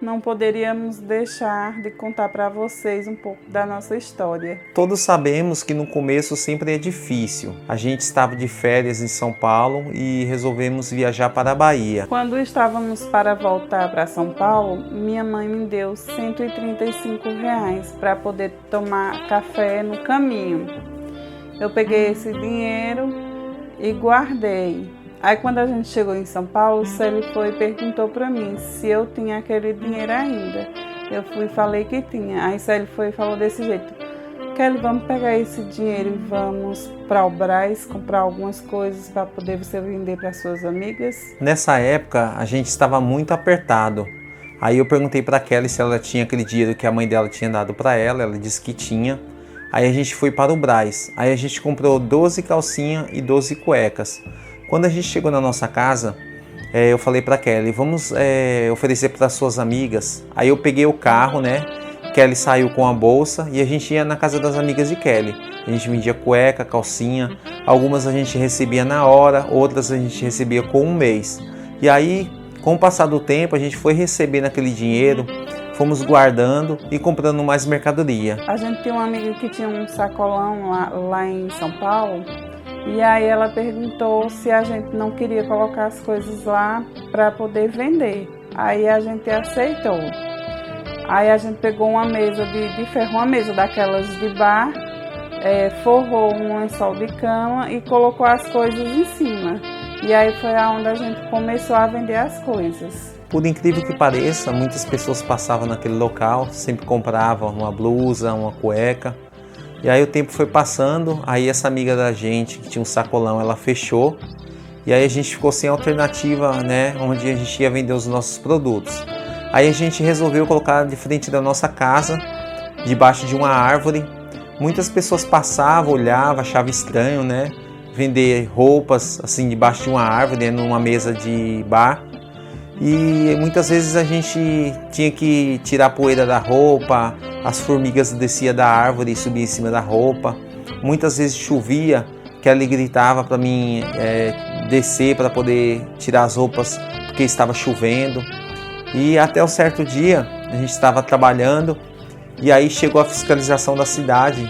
não poderíamos deixar de contar para vocês um pouco da nossa história. Todos sabemos que no começo sempre é difícil. A gente estava de férias em São Paulo e resolvemos viajar para a Bahia. Quando estávamos para voltar para São Paulo, minha mãe me deu R$ 135 para poder tomar café no caminho. Eu peguei esse dinheiro e guardei. Aí quando a gente chegou em São Paulo, o Célio foi e perguntou para mim se eu tinha aquele dinheiro ainda. Eu fui e falei que tinha. Aí Célio foi e falou desse jeito: Kelly, vamos pegar esse dinheiro e vamos para o Brás comprar algumas coisas para poder você vender para suas amigas. Nessa época a gente estava muito apertado. Aí eu perguntei para Kelly se ela tinha aquele dinheiro que a mãe dela tinha dado para ela. Ela disse que tinha. Aí a gente foi para o Brás. Aí a gente comprou 12 calcinhas e 12 cuecas. Quando a gente chegou na nossa casa, eu falei para Kelly, vamos oferecer para suas amigas. Aí eu peguei o carro, né? Kelly saiu com a bolsa e a gente ia na casa das amigas de Kelly. A gente vendia cueca, calcinha, algumas a gente recebia na hora, outras a gente recebia com um mês. E aí, com o passar do tempo, a gente foi recebendo aquele dinheiro, fomos guardando e comprando mais mercadoria. A gente tinha uma amiga que tinha um sacolão lá em São Paulo. E aí ela perguntou se a gente não queria colocar as coisas lá para poder vender. Aí a gente aceitou. Aí a gente pegou uma mesa de ferro, uma mesa daquelas de bar, forrou um lençol de cama e colocou as coisas em cima. E aí foi aonde a gente começou a vender as coisas. Por incrível que pareça, muitas pessoas passavam naquele local, sempre compravam uma blusa, uma cueca. E aí o tempo foi passando, aí essa amiga da gente, que tinha um sacolão, ela fechou. E aí a gente ficou sem alternativa, né, onde a gente ia vender os nossos produtos. Aí a gente resolveu colocar de frente da nossa casa, debaixo de uma árvore. Muitas pessoas passavam, olhavam, achavam estranho, né, vender roupas assim debaixo de uma árvore, numa mesa de bar. E muitas vezes a gente tinha que tirar a poeira da roupa, as formigas desciam da árvore e subiam em cima da roupa. Muitas vezes chovia, que ela gritava para mim descer para poder tirar as roupas porque estava chovendo. E até um certo dia a gente estava trabalhando e aí chegou a fiscalização da cidade.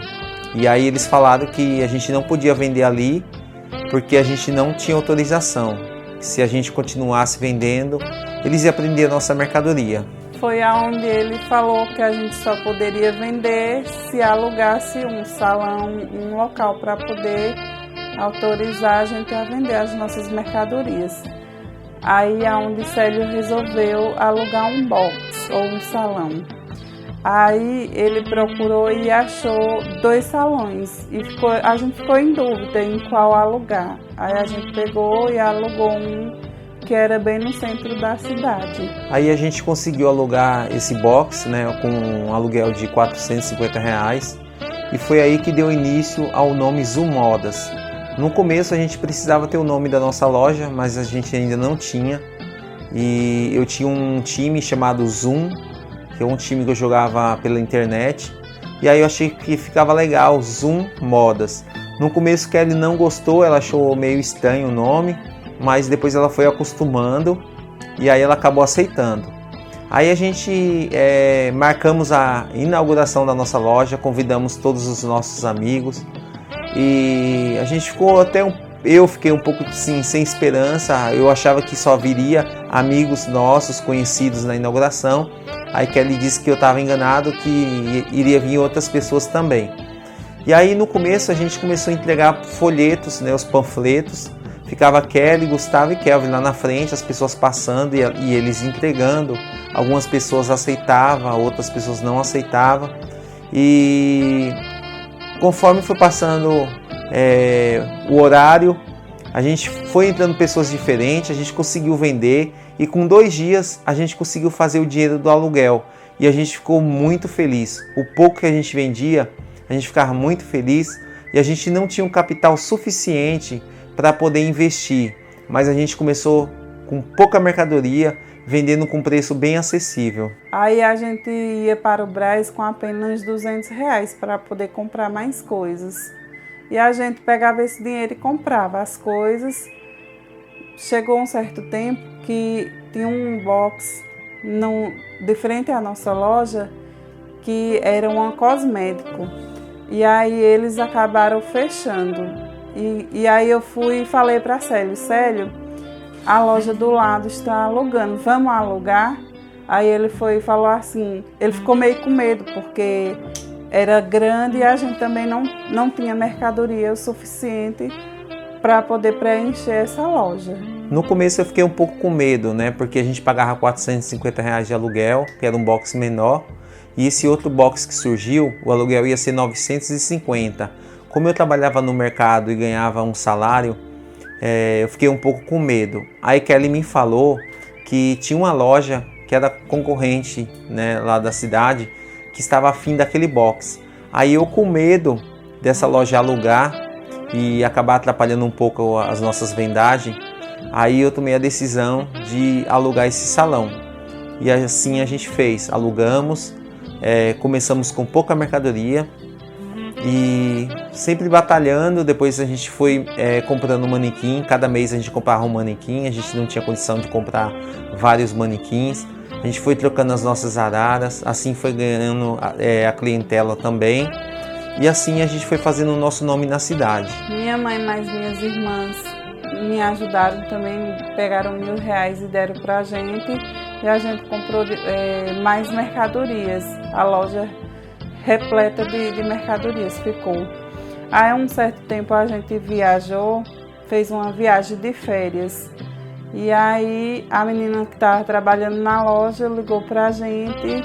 E aí eles falaram que a gente não podia vender ali porque a gente não tinha autorização. Se a gente continuasse vendendo, eles iam prender a nossa mercadoria. Foi aonde ele falou que a gente só poderia vender se alugasse um salão, um local para poder autorizar a gente a vender as nossas mercadorias. Aí aonde Célio resolveu alugar um box ou um salão. Aí ele procurou e achou 2 salões e a gente ficou em dúvida em qual alugar. Aí a gente pegou e alugou um que era bem no centro da cidade. Aí a gente conseguiu alugar esse box, né, com um aluguel de R$450 e foi aí que deu início ao nome Zoom Modas. No começo a gente precisava ter o nome da nossa loja, mas a gente ainda não tinha. E eu tinha um time chamado Zoom, que é um time que eu jogava pela internet, e aí eu achei que ficava legal, Zoom Modas. No começo Kelly não gostou, ela achou meio estranho o nome, mas depois ela foi acostumando e aí ela acabou aceitando. Aí a gente marcamos a inauguração da nossa loja, convidamos todos os nossos amigos e a gente ficou eu fiquei um pouco assim, sem esperança. Eu achava que só viria amigos nossos, conhecidos na inauguração. Aí Kelly disse que eu estava enganado, que iria vir outras pessoas também. E aí no começo a gente começou a entregar folhetos, né, os panfletos. Ficava Kelly, Gustavo e Kelvin lá na frente, as pessoas passando e eles entregando. Algumas pessoas aceitavam, outras pessoas não aceitavam. E conforme foi passando o horário, a gente foi entrando pessoas diferentes, a gente conseguiu vender e com 2 dias a gente conseguiu fazer o dinheiro do aluguel e a gente ficou muito feliz. O pouco que a gente vendia, a gente ficava muito feliz e a gente não tinha um capital suficiente para poder investir, mas a gente começou com pouca mercadoria, vendendo com preço bem acessível. Aí a gente ia para o Brás com apenas R$200 para poder comprar mais coisas. E a gente pegava esse dinheiro e comprava as coisas. Chegou um certo tempo que tinha um box de frente à nossa loja, que era uma cosmético. E aí eles acabaram fechando. E aí eu fui e falei para Célio, a loja do lado está alugando, vamos alugar? Aí ele foi e falou assim, ele ficou meio com medo, porque era grande e a gente também não tinha mercadoria o suficiente para poder preencher essa loja. No começo eu fiquei um pouco com medo, né? Porque a gente pagava R$450 de aluguel, que era um box menor, e esse outro box que surgiu, o aluguel ia ser R$950. Como eu trabalhava no mercado e ganhava um salário, eu fiquei um pouco com medo. Aí Kelly me falou que tinha uma loja que era concorrente, né, lá da cidade, que estava afim daquele box. Aí eu, com medo dessa loja alugar e acabar atrapalhando um pouco as nossas vendagens, aí eu tomei a decisão de alugar esse salão. E assim a gente fez, alugamos, começamos com pouca mercadoria e sempre batalhando. Depois a gente foi comprando um manequim, cada mês a gente comprava um manequim, a gente não tinha condição de comprar vários manequins. A gente foi trocando as nossas araras, assim foi ganhando a clientela também. E assim a gente foi fazendo o nosso nome na cidade. Minha mãe mais minhas irmãs me ajudaram também, pegaram R$1.000 e deram pra gente. E a gente comprou mais mercadorias. A loja repleta de mercadorias ficou. Aí um certo tempo a gente viajou, fez uma viagem de férias. E aí a menina que estava trabalhando na loja ligou para a gente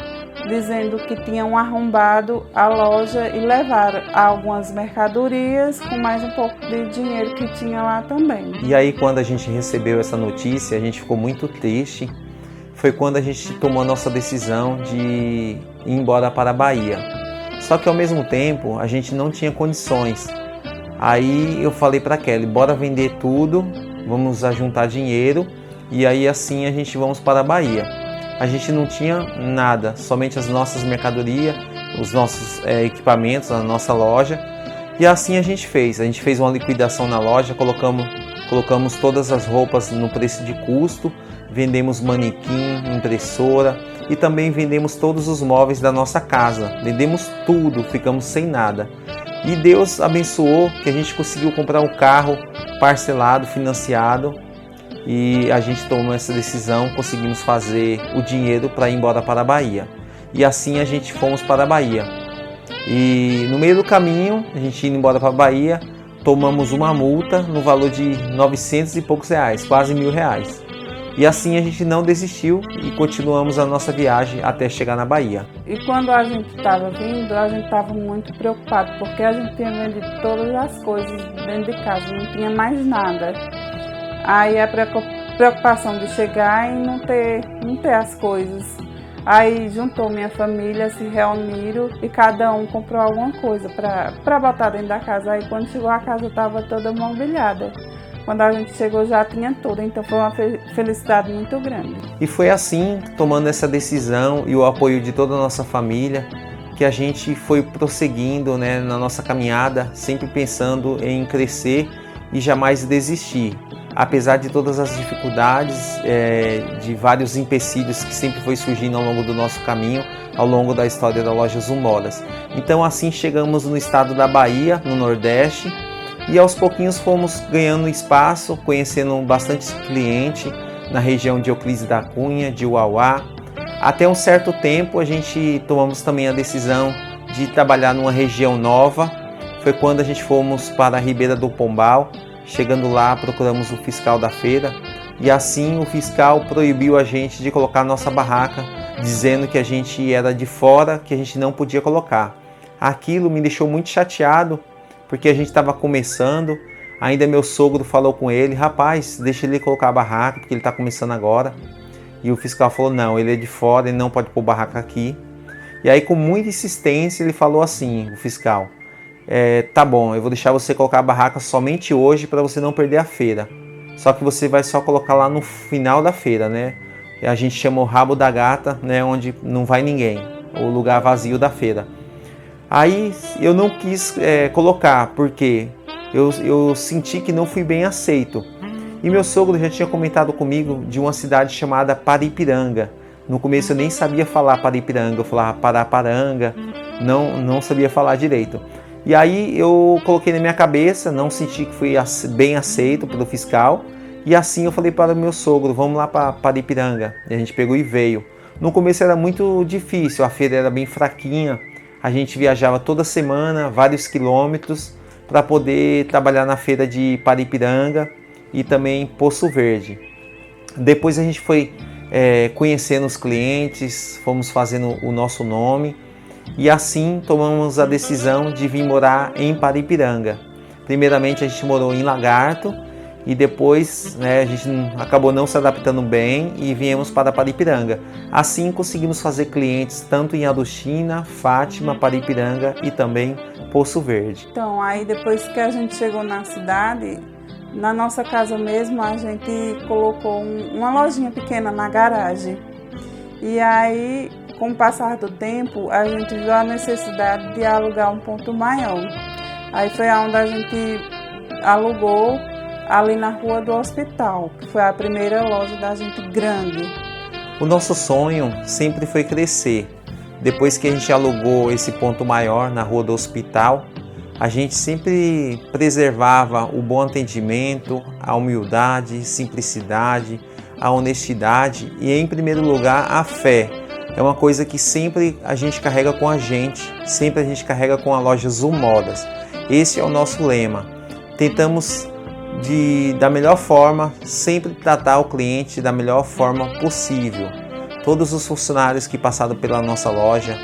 dizendo que tinham arrombado a loja e levaram algumas mercadorias com mais um pouco de dinheiro que tinha lá também. E aí quando a gente recebeu essa notícia, a gente ficou muito triste. Foi quando a gente tomou a nossa decisão de ir embora para a Bahia. Só que ao mesmo tempo a gente não tinha condições. Aí eu falei para Kelly, bora vender tudo, vamos juntar dinheiro e aí assim a gente vamos para a Bahia. A gente não tinha nada, somente as nossas mercadorias, os nossos equipamentos, a nossa loja. E assim a gente fez uma liquidação na loja, colocamos todas as roupas no preço de custo, vendemos manequim, impressora e também vendemos todos os móveis da nossa casa. Vendemos tudo, ficamos sem nada. E Deus abençoou que a gente conseguiu comprar um carro parcelado, financiado, e a gente tomou essa decisão, conseguimos fazer o dinheiro para ir embora para a Bahia. E assim a gente fomos para a Bahia. E no meio do caminho, a gente indo embora para a Bahia, tomamos uma multa no valor de R$900 e poucos, quase R$1.000. E assim a gente não desistiu e continuamos a nossa viagem até chegar na Bahia. E quando a gente estava vindo, a gente estava muito preocupado, porque a gente tinha vendido todas as coisas dentro de casa, não tinha mais nada. Aí a preocupação de chegar e não ter as coisas. Aí juntou minha família, se reuniram e cada um comprou alguma coisa para botar dentro da casa. Aí quando chegou a casa estava toda mobiliada. Quando a gente chegou já tinha tudo, então foi uma felicidade muito grande. E foi assim, tomando essa decisão e o apoio de toda a nossa família, que a gente foi prosseguindo, né, na nossa caminhada, sempre pensando em crescer e jamais desistir. Apesar de todas as dificuldades, de vários empecilhos que sempre foi surgindo ao longo do nosso caminho, ao longo da história da loja Zumodas. Então assim chegamos no estado da Bahia, no Nordeste, e aos pouquinhos fomos ganhando espaço, conhecendo bastante cliente na região de Euclides da Cunha, de Uauá. Até um certo tempo a gente tomamos também a decisão de trabalhar numa região nova. Foi quando a gente fomos para a Ribeira do Pombal. Chegando lá, procuramos o fiscal da feira e assim o fiscal proibiu a gente de colocar nossa barraca, dizendo que a gente era de fora, que a gente não podia colocar. Aquilo me deixou muito chateado, porque a gente estava começando. Ainda meu sogro falou com ele, rapaz, deixa ele colocar a barraca, porque ele está começando agora. E o fiscal falou, não, ele é de fora, ele não pode pôr barraca aqui. E aí com muita insistência ele falou assim, o fiscal, tá bom, eu vou deixar você colocar a barraca somente hoje para você não perder a feira. Só que você vai só colocar lá no final da feira, né? A gente chama o rabo da gata, né? Onde não vai ninguém, o lugar vazio da feira. Aí eu não quis colocar, porque eu senti que não fui bem aceito. E meu sogro já tinha comentado comigo de uma cidade chamada Paripiranga, No começo eu nem sabia falar Paripiranga, eu falava Paraparanga, não sabia falar direito. E aí eu coloquei na minha cabeça, não senti que fui bem aceito pelo fiscal, e assim eu falei para o meu sogro, vamos lá para Paripiranga. E a gente pegou e veio. No começo era muito difícil, a feira era bem fraquinha, a gente viajava toda semana, vários quilômetros, para poder trabalhar na feira de Paripiranga e também Poço Verde. Depois a gente foi conhecendo os clientes, fomos fazendo o nosso nome, e assim tomamos a decisão de vir morar em Paripiranga. Primeiramente a gente morou em Lagarto e depois a gente acabou não se adaptando bem e viemos para Paripiranga. Assim conseguimos fazer clientes tanto em Aduchina, Fátima, Paripiranga e também Poço Verde. Então, aí depois que a gente chegou na cidade, na nossa casa mesmo, a gente colocou uma lojinha pequena na garagem. E aí, com o passar do tempo, a gente viu a necessidade de alugar um ponto maior. Aí foi onde a gente alugou ali na Rua do Hospital, que foi a primeira loja da gente grande. O nosso sonho sempre foi crescer. Depois que a gente alugou esse ponto maior na Rua do Hospital, a gente sempre preservava o bom atendimento, a humildade, simplicidade, a honestidade e, em primeiro lugar, a fé. É uma coisa que sempre a gente carrega com a gente, sempre a gente carrega com a loja Zoom Modas. Esse é o nosso lema. Tentamos da melhor forma, sempre tratar o cliente da melhor forma possível. Todos os funcionários que passaram pela nossa loja,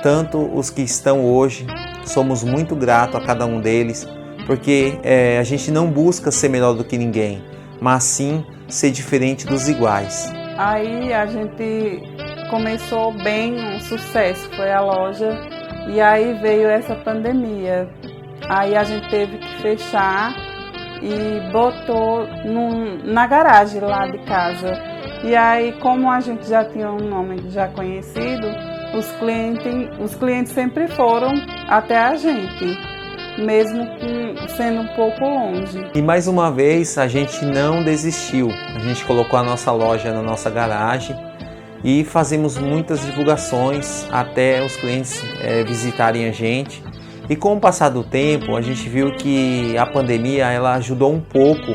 tanto os que estão hoje, somos muito gratos a cada um deles, porque a gente não busca ser melhor do que ninguém, mas sim ser diferente dos iguais. Aí a gente começou bem, um sucesso, foi a loja, e aí veio essa pandemia. Aí a gente teve que fechar e botou na garagem lá de casa. E aí, como a gente já tinha um nome já conhecido, os clientes sempre foram até a gente, mesmo sendo um pouco longe. E mais uma vez a gente não desistiu, a gente colocou a nossa loja na nossa garagem e fazemos muitas divulgações até os clientes visitarem a gente. E com o passar do tempo a gente viu que a pandemia ela ajudou um pouco,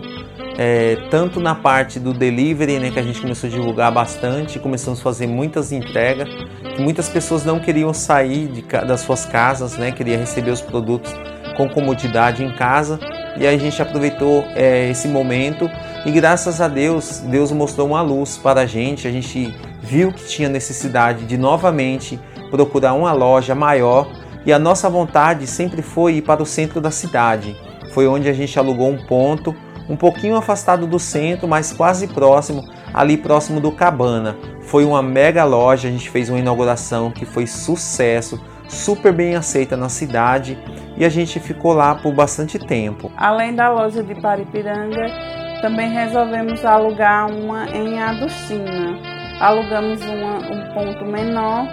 tanto na parte do delivery, que a gente começou a divulgar bastante, começamos a fazer muitas entregas, que muitas pessoas não queriam sair das suas casas, queriam receber os produtos com comodidade em casa, e aí a gente aproveitou esse momento e graças a Deus, Deus mostrou uma luz para a gente viu que tinha necessidade de novamente procurar uma loja maior, e a nossa vontade sempre foi ir para o centro da cidade. Foi onde a gente alugou um ponto, um pouquinho afastado do centro, mas quase próximo, ali próximo do Cabana. Foi uma mega loja, a gente fez uma inauguração que foi sucesso, super bem aceita na cidade, e a gente ficou lá por bastante tempo. Além da loja de Paripiranga, também resolvemos alugar uma em Aduchina. Alugamos um ponto menor,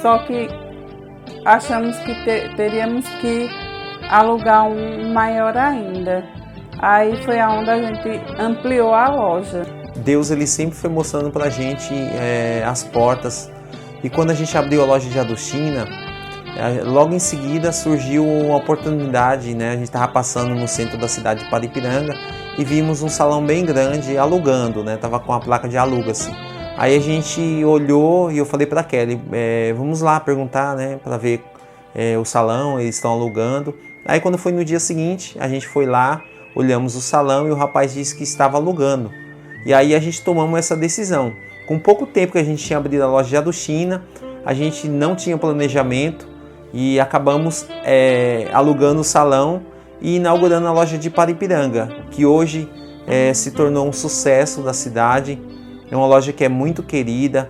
só que achamos que teríamos que alugar um maior ainda. Aí foi onde a gente ampliou a loja. Deus ele sempre foi mostrando para a gente as portas. E quando a gente abriu a loja de Aduchina, logo em seguida surgiu uma oportunidade, A gente estava passando no centro da cidade de Paripiranga e vimos um salão bem grande alugando, Tava com a placa de aluga-se. Aí a gente olhou e eu falei para a Kelly, vamos lá perguntar, para ver o salão, eles estão alugando. Aí quando foi no dia seguinte, a gente foi lá, olhamos o salão e o rapaz disse que estava alugando. E aí a gente tomamos essa decisão. Com pouco tempo que a gente tinha abrido a loja de Aduchina, a gente não tinha planejamento e acabamos alugando o salão e inaugurando a loja de Paripiranga, que hoje se tornou um sucesso da cidade. É uma loja que é muito querida.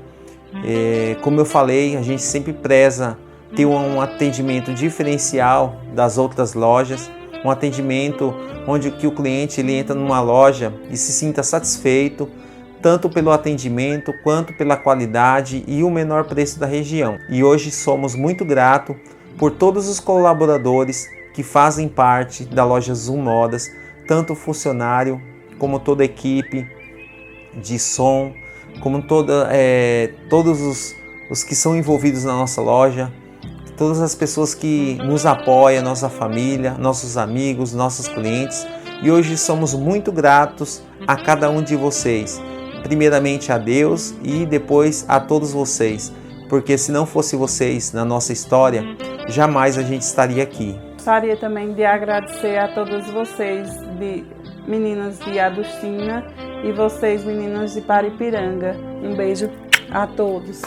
Como eu falei, a gente sempre preza ter um atendimento diferencial das outras lojas, um atendimento onde que o cliente ele entra numa loja e se sinta satisfeito, tanto pelo atendimento quanto pela qualidade e o menor preço da região. E hoje somos muito gratos por todos os colaboradores que fazem parte da loja Zoom Modas, tanto o funcionário como toda a equipe de som, como todos os que são envolvidos na nossa loja, todas as pessoas que nos apoiam, nossa família, nossos amigos, nossos clientes. E hoje somos muito gratos a cada um de vocês. Primeiramente a Deus e depois a todos vocês. Porque se não fosse vocês na nossa história, jamais a gente estaria aqui. Gostaria também de agradecer a todos vocês, meninas de Adustina, e vocês, meninas de Paripiranga. Um beijo a todos.